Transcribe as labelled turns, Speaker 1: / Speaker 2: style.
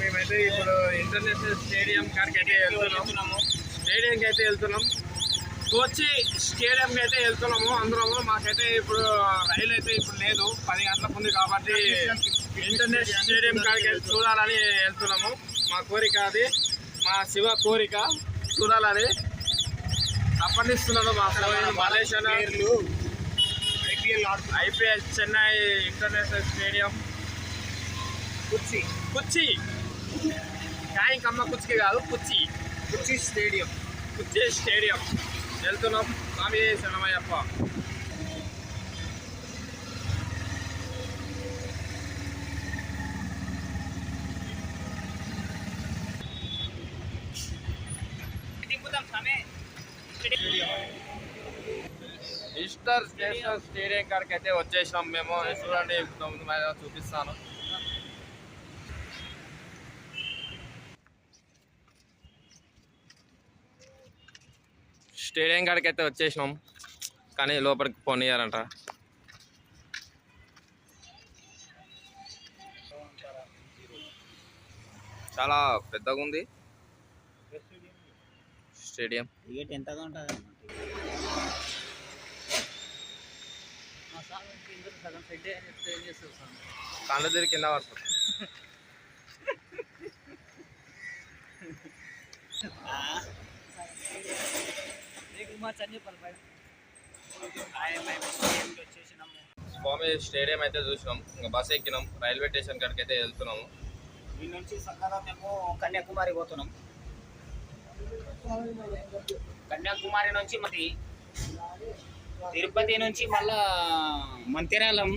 Speaker 1: మేమైతే ఇప్పుడు international stadium కాడికి అయితే వెళ్తున్నాము. స్టేడియంకి అయితే వెళ్తున్నాం. కోచి స్టేడియంకి అయితే వెళ్తున్నాము అందరము. మాకైతే ఇప్పుడు రైలు అయితే ఇప్పుడు లేదు, 10 గంటలకు ఉంది కాబట్టి ఇంటర్నేషనల్ స్టేడియం కాడికి వెళ్ళి చూడాలని వెళ్తున్నాము. మా కోరిక అది, మా శివ కోరిక చూడాలని తప్పనిస్తున్నాడు మా Malaysia IPL Chennai international stadium కుర్చీ కాయింకమ్మ కుర్చీకి కాదు, కుర్చీ స్టేడియం వెళ్తున్నాం. స్వామి శరణమయ్యప్ప. ఈస్టర్ స్టేషన్ స్టేడియం కాడికి అయితే వచ్చేసినాం మేము. చూడండి చూపిస్తాను. స్టేడియం కాడికి అయితే వచ్చేసినాం, కానీ లోపలికి పోనీయారంట. చాలా పెద్దగా ఉంది స్టేడియం.
Speaker 2: ఎంతగా ఉంటుంది
Speaker 1: కళ్ళు తిరిగి కింద పడుతుంది. స్వామి స్టేడియం అయితే చూసినాం. ఇంకా బస్ ఎక్కినాం, రైల్వే స్టేషన్ కాడికి అయితే వెళ్తున్నాము.
Speaker 2: దీని నుంచి సక్కగా మేము కన్యాకుమారి పోతున్నాం. కన్యాకుమారి నుంచి మరి తిరుపతి నుంచి మళ్ళా మంతిరాలం